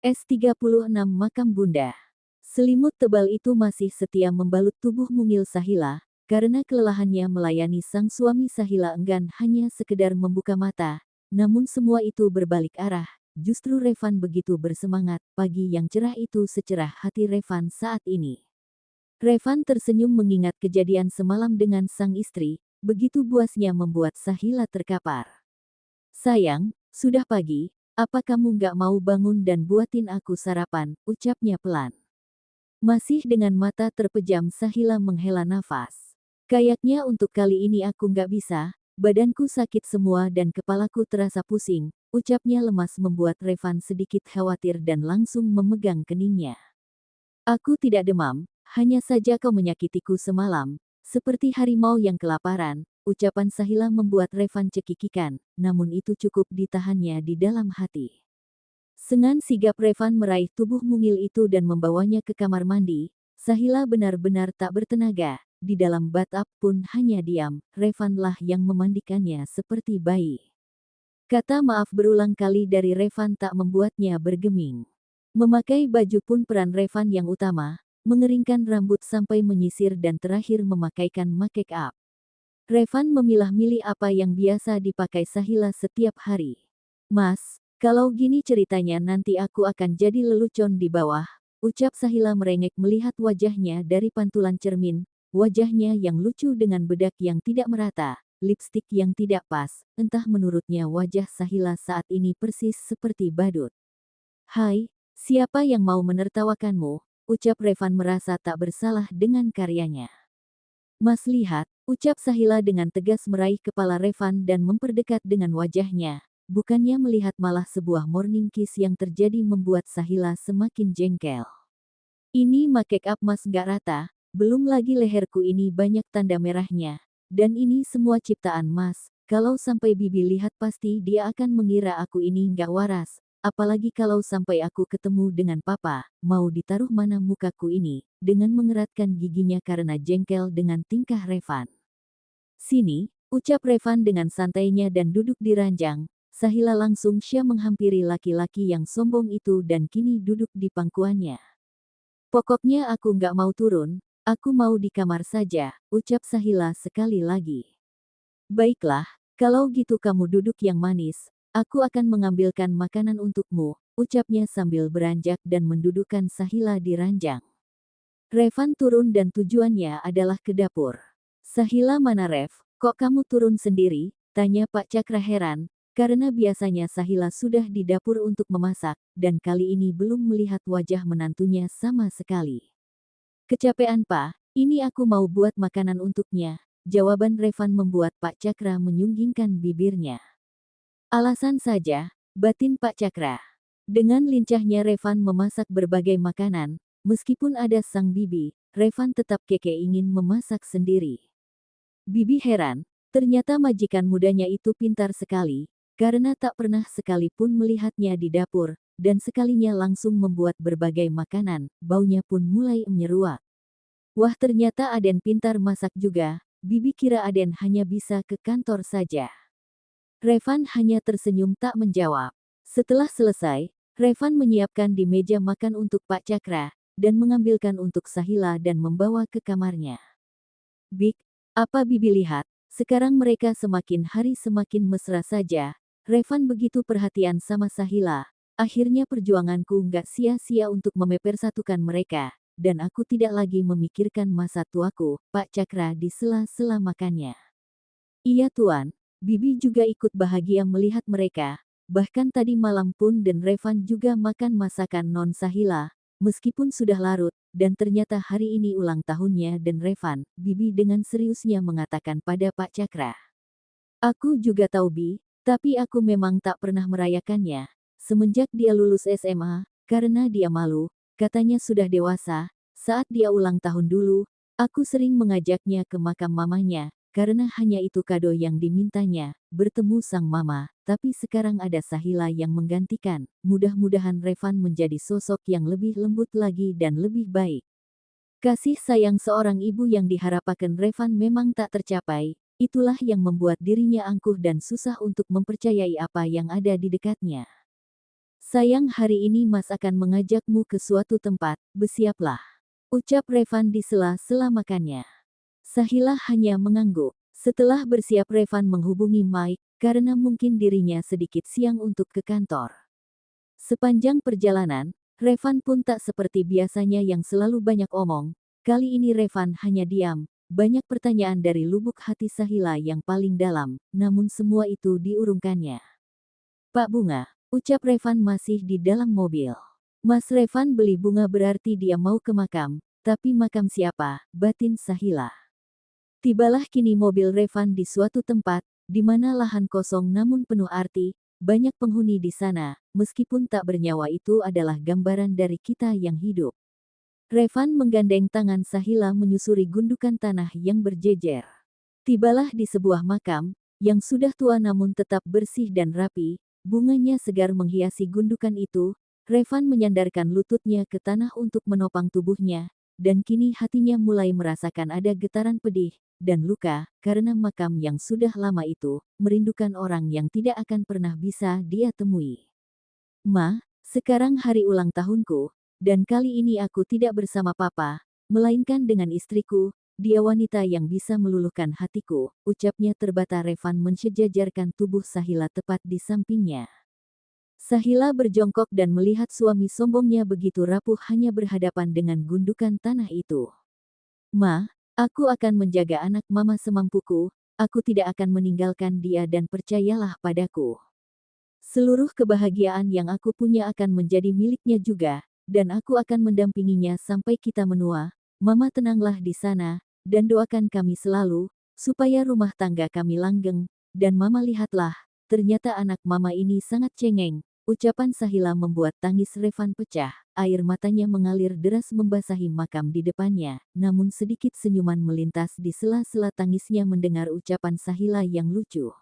S36 Makam Bunda. Selimut tebal itu masih setia membalut tubuh mungil Sahila, karena kelelahannya melayani sang suami. Sahila enggan hanya sekedar membuka mata, namun semua itu berbalik arah. Justru Revan begitu bersemangat. Pagi yang cerah itu secerah hati Revan saat ini. Revan tersenyum mengingat kejadian semalam dengan sang istri, begitu buasnya membuat Sahila terkapar. "Sayang, sudah pagi, apa kamu gak mau bangun dan buatin aku sarapan?" ucapnya pelan. Masih dengan mata terpejam Sahila menghela nafas. "Kayaknya untuk kali ini aku gak bisa, badanku sakit semua dan kepalaku terasa pusing," ucapnya lemas membuat Revan sedikit khawatir dan langsung memegang keningnya. "Aku tidak demam, hanya saja kau menyakitiku semalam, seperti harimau yang kelaparan," ucapan Sahila membuat Revan cekikikan, namun itu cukup ditahannya di dalam hati. Dengan sigap Revan meraih tubuh mungil itu dan membawanya ke kamar mandi. Sahila benar-benar tak bertenaga, di dalam bathtub pun hanya diam. Revanlah yang memandikannya seperti bayi. Kata maaf berulang kali dari Revan tak membuatnya bergeming. Memakai baju pun peran Revan yang utama, mengeringkan rambut sampai menyisir dan terakhir memakaikan make up. Revan memilah-milih apa yang biasa dipakai Sahila setiap hari. "Mas, kalau gini ceritanya nanti aku akan jadi lelucon di bawah," ucap Sahila merengek melihat wajahnya dari pantulan cermin. Wajahnya yang lucu dengan bedak yang tidak merata, lipstik yang tidak pas, entah menurutnya wajah Sahila saat ini persis seperti badut. "Hai, siapa yang mau menertawakanmu?" ucap Revan merasa tak bersalah dengan karyanya. "Mas lihat," ucap Sahila dengan tegas meraih kepala Revan dan memperdekat dengan wajahnya. Bukannya melihat malah sebuah morning kiss yang terjadi membuat Sahila semakin jengkel. "Ini make up mas gak rata, belum lagi leherku ini banyak tanda merahnya. Dan ini semua ciptaan mas, kalau sampai bibi lihat pasti dia akan mengira aku ini gak waras. Apalagi kalau sampai aku ketemu dengan papa, mau ditaruh mana mukaku ini?" dengan mengeratkan giginya karena jengkel dengan tingkah Revan. "Sini," ucap Revan dengan santainya dan duduk di ranjang. Sahila langsung syah menghampiri laki-laki yang sombong itu dan kini duduk di pangkuannya. "Pokoknya aku nggak mau turun, aku mau di kamar saja," ucap Sahila sekali lagi. "Baiklah, kalau gitu kamu duduk yang manis, aku akan mengambilkan makanan untukmu," ucapnya sambil beranjak dan mendudukkan Sahila di ranjang. Revan turun dan tujuannya adalah ke dapur. "Sahila mana Rev, kok kamu turun sendiri?" tanya Pak Cakra heran, karena biasanya Sahila sudah di dapur untuk memasak, dan kali ini belum melihat wajah menantunya sama sekali. "Kecapean Pak, ini aku mau buat makanan untuknya," jawaban Revan membuat Pak Cakra menyunggingkan bibirnya. "Alasan saja," batin Pak Cakra. Dengan lincahnya Revan memasak berbagai makanan, meskipun ada sang bibi, Revan tetap keke ingin memasak sendiri. Bibi heran, ternyata majikan mudanya itu pintar sekali, karena tak pernah sekalipun melihatnya di dapur, dan sekalinya langsung membuat berbagai makanan, baunya pun mulai menyeruak. "Wah ternyata Aden pintar masak juga," bibi kira Aden hanya bisa ke kantor saja. Revan hanya tersenyum tak menjawab. Setelah selesai, Revan menyiapkan di meja makan untuk Pak Cakra, dan mengambilkan untuk Sahila dan membawa ke kamarnya. "Bik, apa bibi lihat, sekarang mereka semakin hari semakin mesra saja." Revan begitu perhatian sama Sahila. "Akhirnya perjuanganku nggak sia-sia untuk memepersatukan mereka, dan aku tidak lagi memikirkan masa tuaku," Pak Cakra di sela-sela makannya. "Iya tuan, bibi juga ikut bahagia melihat mereka. Bahkan tadi malam pun dan Revan juga makan masakan non Sahila, meskipun sudah larut, dan ternyata hari ini ulang tahunnya dan Revan," bibi dengan seriusnya mengatakan pada Pak Cakra. "Aku juga tahu Bi, tapi aku memang tak pernah merayakannya. Semenjak dia lulus SMA, karena dia malu, katanya sudah dewasa, saat dia ulang tahun dulu, aku sering mengajaknya ke makam mamanya, karena hanya itu kado yang dimintanya, bertemu sang mama, tapi sekarang ada Sahila yang menggantikan, mudah-mudahan Revan menjadi sosok yang lebih lembut lagi dan lebih baik." Kasih sayang seorang ibu yang diharapkan Revan memang tak tercapai, itulah yang membuat dirinya angkuh dan susah untuk mempercayai apa yang ada di dekatnya. Sayang hari ini Mas akan mengajakmu ke suatu tempat, bersiaplah. Ucap Revan di sela-sela makannya. Sahila hanya mengangguk. Setelah bersiap Revan menghubungi Mike, karena mungkin dirinya sedikit siang untuk ke kantor. Sepanjang perjalanan, Revan pun tak seperti biasanya yang selalu banyak omong. Kali ini Revan hanya diam. Banyak pertanyaan dari lubuk hati Sahila yang paling dalam, namun semua itu diurungkannya. Pak Bunga, ucap Revan masih di dalam mobil. Mas Revan beli bunga berarti dia mau ke makam, tapi makam siapa, batin Sahila. Tibalah kini mobil Revan di suatu tempat, di mana lahan kosong namun penuh arti, banyak penghuni di sana, meskipun tak bernyawa itu adalah gambaran dari kita yang hidup. Revan menggandeng tangan Sahila menyusuri gundukan tanah yang berjejer. Tibalah di sebuah makam, yang sudah tua namun tetap bersih dan rapi, bunganya segar menghiasi gundukan itu. Revan menyandarkan lututnya ke tanah untuk menopang tubuhnya, dan kini hatinya mulai merasakan ada getaran pedih dan luka, karena makam yang sudah lama itu, merindukan orang yang tidak akan pernah bisa dia temui. Ma, sekarang hari ulang tahunku, dan kali ini aku tidak bersama papa, melainkan dengan istriku, dia wanita yang bisa meluluhkan hatiku, ucapnya terbata. Revan mensejajarkan tubuh Sahila tepat di sampingnya. Sahila berjongkok dan melihat suami sombongnya begitu rapuh hanya berhadapan dengan gundukan tanah itu. Ma, aku akan menjaga anak mama semampuku, aku tidak akan meninggalkan dia dan percayalah padaku. Seluruh kebahagiaan yang aku punya akan menjadi miliknya juga, dan aku akan mendampinginya sampai kita menua. Mama tenanglah di sana, dan doakan kami selalu, supaya rumah tangga kami langgeng, dan mama lihatlah, ternyata anak mama ini sangat cengeng. Ucapan Sahila membuat tangis Revan pecah, air matanya mengalir deras membasahi makam di depannya, namun sedikit senyuman melintas di sela-sela tangisnya mendengar ucapan Sahila yang lucu.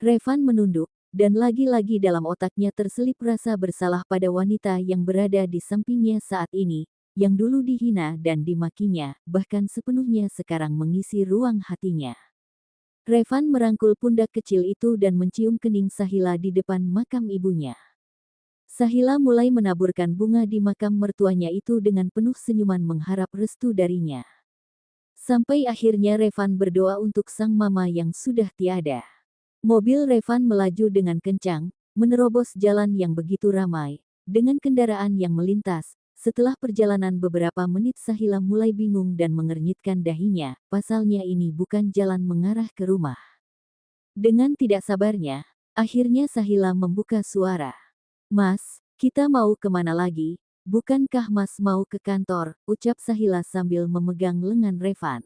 Revan menunduk, dan lagi-lagi dalam otaknya terselip rasa bersalah pada wanita yang berada di sampingnya saat ini, yang dulu dihina dan dimakinya, bahkan sepenuhnya sekarang mengisi ruang hatinya. Revan merangkul pundak kecil itu dan mencium kening Sahila di depan makam ibunya. Sahila mulai menaburkan bunga di makam mertuanya itu dengan penuh senyuman mengharap restu darinya. Sampai akhirnya Revan berdoa untuk sang mama yang sudah tiada. Mobil Revan melaju dengan kencang, menerobos jalan yang begitu ramai, dengan kendaraan yang melintas. Setelah perjalanan beberapa menit Sahila mulai bingung dan mengernyitkan dahinya, pasalnya ini bukan jalan mengarah ke rumah. Dengan tidak sabarnya, akhirnya Sahila membuka suara. Mas, kita mau kemana lagi? Bukankah Mas mau ke kantor? Ucap Sahila sambil memegang lengan Revan.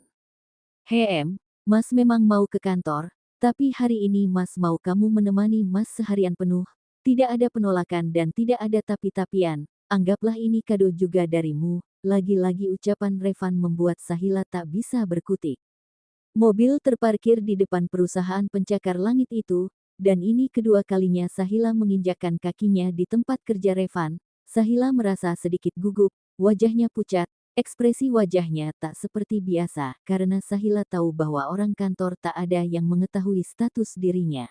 Mas memang mau ke kantor, tapi hari ini Mas mau kamu menemani Mas seharian penuh. Tidak ada penolakan dan tidak ada tapi-tapian. Anggaplah ini kado juga darimu. Lagi-lagi ucapan Revan membuat Sahila tak bisa berkutik. Mobil terparkir di depan perusahaan pencakar langit itu, dan ini kedua kalinya Sahila menginjakkan kakinya di tempat kerja Revan. Sahila merasa sedikit gugup, wajahnya pucat, ekspresi wajahnya tak seperti biasa, karena Sahila tahu bahwa orang kantor tak ada yang mengetahui status dirinya.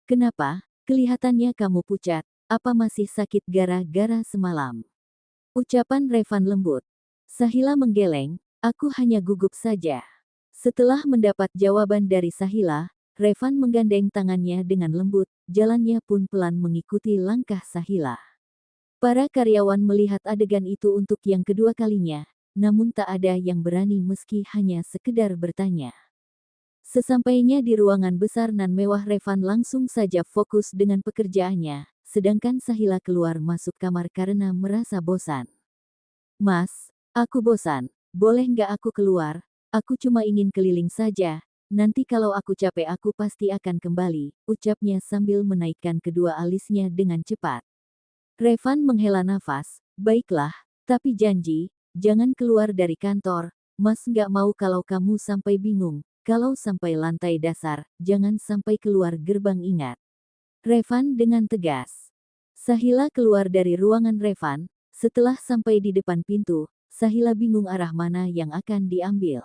Kenapa? Kelihatannya kamu pucat. Apa masih sakit gara-gara semalam? Ucapan Revan lembut. Sahila menggeleng, aku hanya gugup saja. Setelah mendapat jawaban dari Sahila, Revan menggandeng tangannya dengan lembut, jalannya pun pelan mengikuti langkah Sahila. Para karyawan melihat adegan itu untuk yang kedua kalinya, namun tak ada yang berani meski hanya sekedar bertanya. Sesampainya di ruangan besar nan mewah Revan langsung saja fokus dengan pekerjaannya, sedangkan Sahila keluar masuk kamar karena merasa bosan. Mas, aku bosan, boleh nggak aku keluar? Aku cuma ingin keliling saja, nanti kalau aku capek aku pasti akan kembali, ucapnya sambil menaikkan kedua alisnya dengan cepat. Revan menghela nafas, baiklah, tapi janji, jangan keluar dari kantor, Mas nggak mau kalau kamu sampai bingung. Kalau sampai lantai dasar, jangan sampai keluar gerbang ingat. Revan dengan tegas. Sahila keluar dari ruangan Revan, setelah sampai di depan pintu, Sahila bingung arah mana yang akan diambil.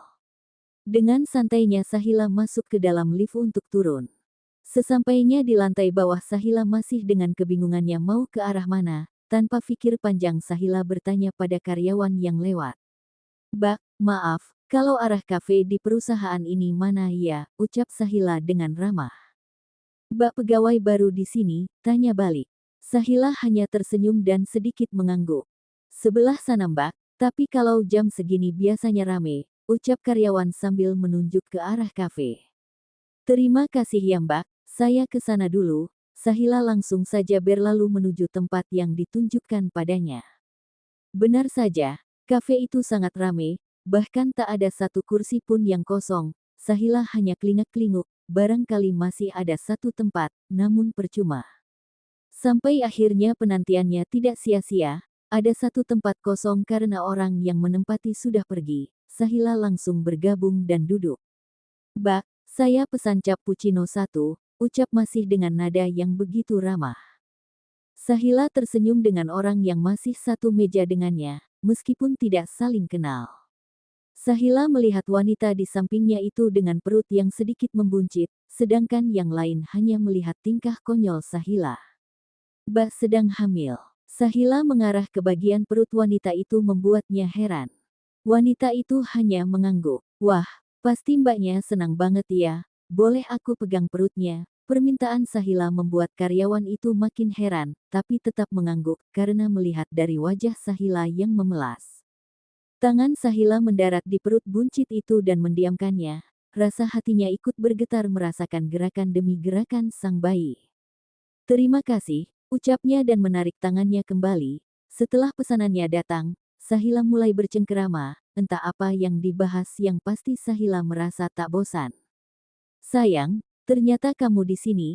Dengan santainya Sahila masuk ke dalam lift untuk turun. Sesampainya di lantai bawah Sahila masih dengan kebingungannya mau ke arah mana. Tanpa pikir panjang Sahila bertanya pada karyawan yang lewat. "Mbak, maaf, kalau arah kafe di perusahaan ini mana ya?" ucap Sahila dengan ramah. "Mbak pegawai baru di sini?" tanya balik. Sahila hanya tersenyum dan sedikit mengangguk. "Sebelah sana Mbak, tapi kalau jam segini biasanya rame," ucap karyawan sambil menunjuk ke arah kafe. "Terima kasih ya Mbak, saya ke sana dulu." Sahila langsung saja berlalu menuju tempat yang ditunjukkan padanya. Benar saja, kafe itu sangat ramai, bahkan tak ada satu kursi pun yang kosong. Sahila hanya kelingak-kelinguk, barangkali masih ada satu tempat, namun percuma. Sampai akhirnya penantiannya tidak sia-sia, ada satu tempat kosong karena orang yang menempati sudah pergi. Sahila langsung bergabung dan duduk. "Mbak, saya pesan cappuccino satu," ucap masih dengan nada yang begitu ramah. Sahila tersenyum dengan orang yang masih satu meja dengannya, meskipun tidak saling kenal. Sahila melihat wanita di sampingnya itu dengan perut yang sedikit membuncit, sedangkan yang lain hanya melihat tingkah konyol Sahila. "Mbak sedang hamil." Sahila mengarah ke bagian perut wanita itu membuatnya heran. Wanita itu hanya mengangguk. "Wah, pasti mbaknya senang banget ya. Boleh aku pegang perutnya?" Permintaan Sahila membuat karyawan itu makin heran, tapi tetap mengangguk karena melihat dari wajah Sahila yang memelas. Tangan Sahila mendarat di perut buncit itu dan mendiamkannya. Rasa hatinya ikut bergetar merasakan gerakan demi gerakan sang bayi. "Terima kasih," ucapnya dan menarik tangannya kembali. Setelah pesanannya datang, Sahila mulai bercengkerama, entah apa yang dibahas yang pasti Sahila merasa tak bosan. "Sayang, ternyata kamu di sini,"